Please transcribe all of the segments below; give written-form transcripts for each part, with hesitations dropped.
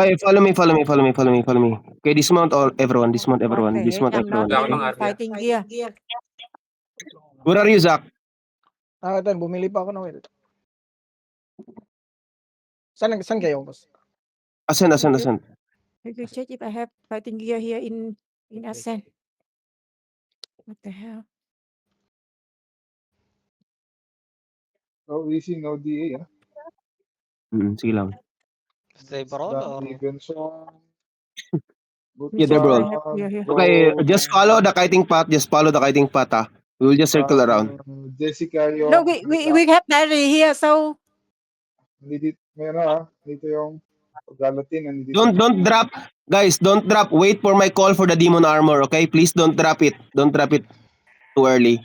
Okay, follow me. Okay, dismount everyone. What the heck? I'm not Wala ka ng wearing area. fighting gear. Where are you, Zach? Ito, bumili pa ako ng wheel. Saan kayo, boss? Ascend. If you check if I have fighting gear here in Ascent. What the hell? No easy, no DA. Sige lang. Stay parol or? Stevenson. Yeah, there, bro. I have gear here. Okay, just follow the kiting path. Ah. We will just circle around. Jessica yung... No, we have Larry here, so Dito yung Galatin. Don't drop, guys. Don't drop. Wait for my call for the demon armor. Okay, please don't drop it. Don't drop it too early.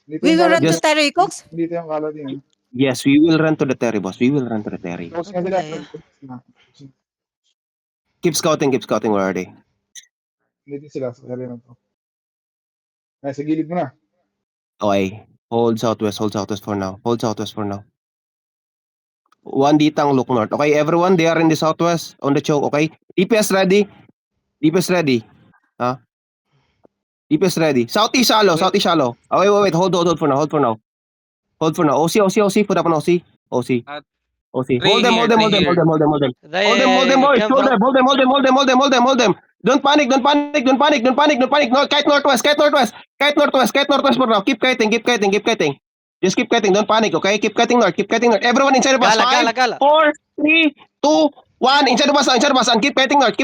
we will run to Terry Cooks. Dito yung Galatin. Yes, we will run to the Terry, boss. We will run to the Terry. Tapos nga sila. Keep scouting. Where are they? Dito sila sa area na to. Nasa gilid mo na. Okay. Hold southwest for now. One ditang look north. Okay, everyone, they are in the southwest on the choke. Okay, DPS ready. DPS ready. Southeast shallow. Oh, wait. Hold for now. OC. Put up an OC. OC. Hold them, boys. Hold them. Don't panic. No, kite northwest for now. Keep kiting. Just keep kiting. Don't panic, okay? Keep kiting north. Everyone inside of us. Gala. 5, 4, 3, 2, 1. Inside of us. And keep kiting north.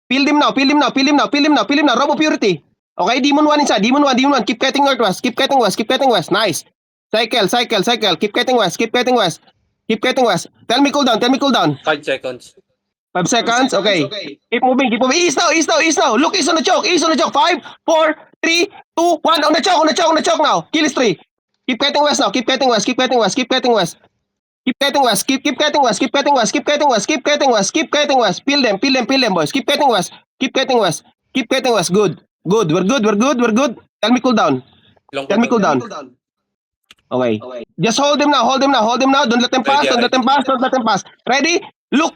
Peel them now. Robo purity. Okay, demon 1 inside. Demon 1. Keep kiting northwest. Keep kiting west. Nice. Cycle. Keep kiting west. Tell me cooldown. 5 seconds. 5 seconds. Okay. Keep moving. East now. Look east on the choke. 5, 4, 3, 2, 1. On the choke now. Kill is 3. Keep kiting west now. Keep kiting west. Keep kiting west. Keep kiting west. Peel them, boys. Keep kiting west. Good. We're good. Tell me cooldown. Okay. Just hold them now. Don't let them pass. Ready? Look.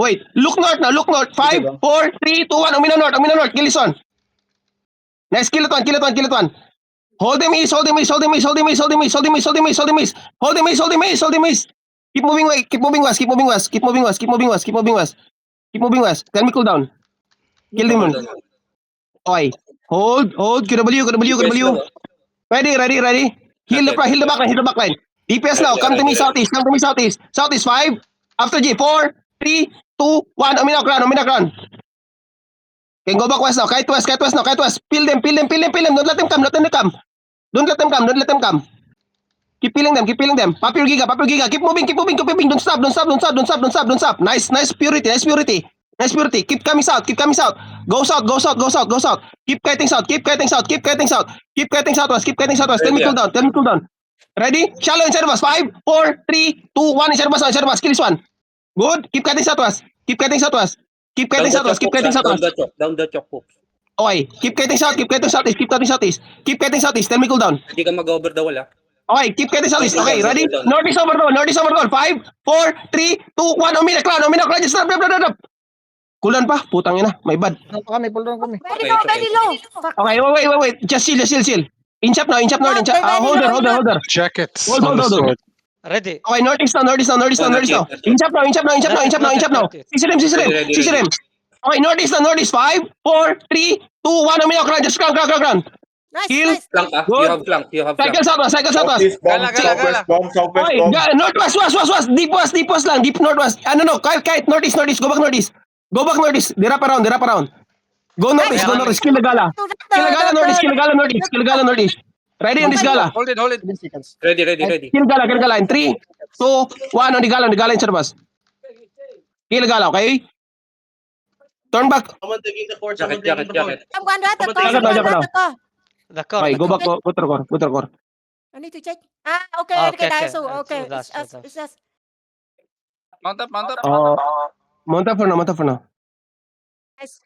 Wait. Look north now. 5, 4, 3, 2, 1. Umina north. Kill this one. Nice. Kill it one. Hold them east. Keep moving west. Tell me cooldown. Kill them. Okay. Hold. QW. Ready. Heal the backline. DPS now. Come to me southeast. Southeast 5. After G. 4, 3, 2, 1. Umina crown. Okay, go back west now. Kite west. Peel them. Don't let them come. Don't let them come. Keep peeling them. Pop your giga. Keep moving. Don't stop. Nice purity. Keep coming south. Go south. Keep kiting south. Keep kiting southwest. Tell me cooldown. Ready? Shallow inside of us. 5, 4, 3, 2, 1. Inside of us. Kill this one. Good. Keep kiting southwest. Down the choke hooks. Okay. Keep kiting southeast. Tell me cooldown. Hindi ka mag-over the wall, ha? Okay, keep kiting southeast. Okay, ready? Northeast over down. 5, 4, 3, 2, 1. Umina crown. Just stop. Cooldown pa. Putang ina. My bad. Pull down kami. Very low. Fuck. Okay, wait. Just chill. Inch up north. Holder. Jackets Hold. on the sword. Ready. Okay, northeast now. Inch up now. CC them. Okay, northeast. 5, 4, 3, 2, 1. Umina crown. Just crown. Kill. Nice. Flank, ha? Good. You have flank. Cycle southwest. Gala. Okay, northwest. Deep west lang. Deep northwest. No. Kite. Northeast. Go back northeast. They wrap around. Go northeast. Kill the gala. Kill the gala northeast. Ready on this gala. Hold it. 10 seconds. Ready. Kill gala in 3, 2, 1. On the gala in service. Kill the gala, okay? Turn back. Jacket. I'm going to Jacket. The core. Okay, go back. Go to the core. I need to check. Okay. Okay. So, okay. That's It's us. Mount up. Mount up for now. Nice.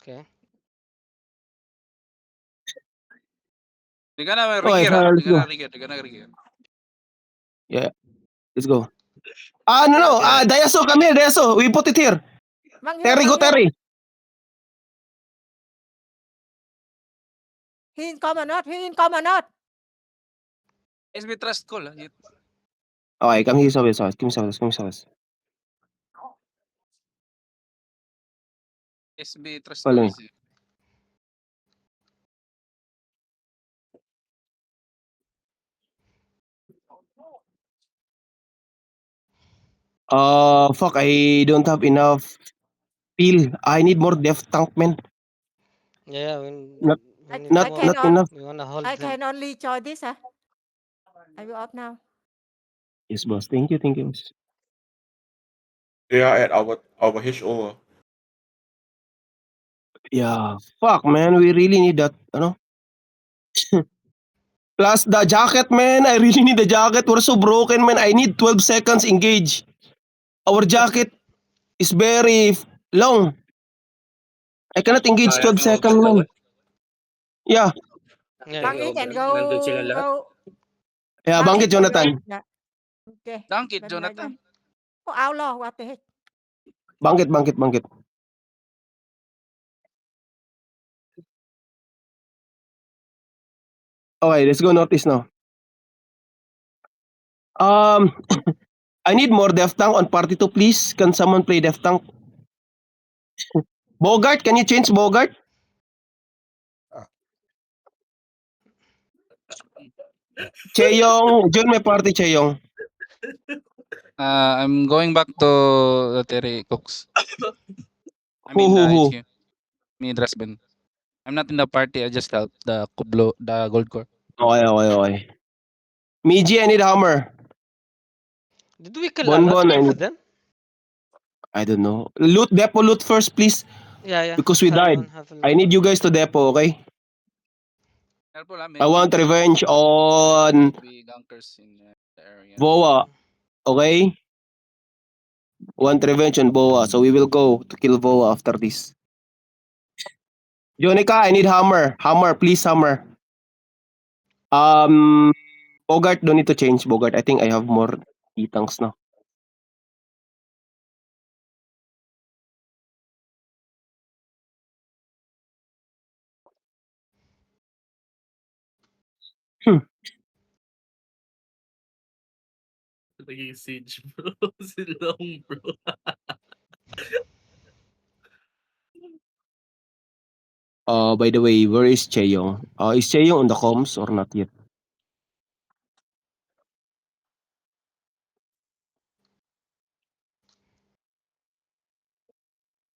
Okay. Okay, let's go. Yeah, let's go. No. Dayaso, come here, Dayaso. We put it here. Mang Terry, Mang go Terry. He in come or not? He in come or not? SB trust call. Okay, come here sa west. Come sa west. SB trust Follow call. me. Fuck, I don't have enough peel. I need more def tank, man. Yeah, Not- we need Not more. not enough. We wanna hold I them. can only join this, I will off now. Yes, boss. Thank you. Boss. They are at our HO. Yeah, fuck, man. We really need that, Plus the jacket, man. I really need the jacket. We're so broken, man. I need 12 seconds engage. Our jacket is very long. I cannot engage 12 seconds, man. Yeah. Yeah, Bang yeah. it and Nandun sila lahat. go. Yeah, Bang bangkit, it, go Jonathan. right. Yeah. Okay. Dunk it, When Jonathan. Oh, outlaw, what the heck? Bangkit. Okay, let's go notice now. I need more Def Tank on party 2, please. Can someone play Def Tank? Bogart, can you change Bogart? Cheyong, join my party, Cheyong. I'm going back to Terry Cooks. I mean, Who? HQ. Me, Drasben. I'm not in the party. I just helped the Kublo, the Gold Core. Okay. Miji, I need hammer. Did we kill a lot Bonbon, of them? I don't know. Loot first, please. Yeah. Because we died. I need you guys to depot, okay? Careful, I want revenge on be gankers in the area. Boa, okay? Want revenge on Boa, so we will go to kill Boa after this. Jonica, I need hammer. Hammer, please, hammer. Bogart, don't need to change Bogart. I think I have more E-tanks now. Naging siege, bro. Silong, bro. By the way, where is Cheyong? Is Cheyong on the comms or not yet?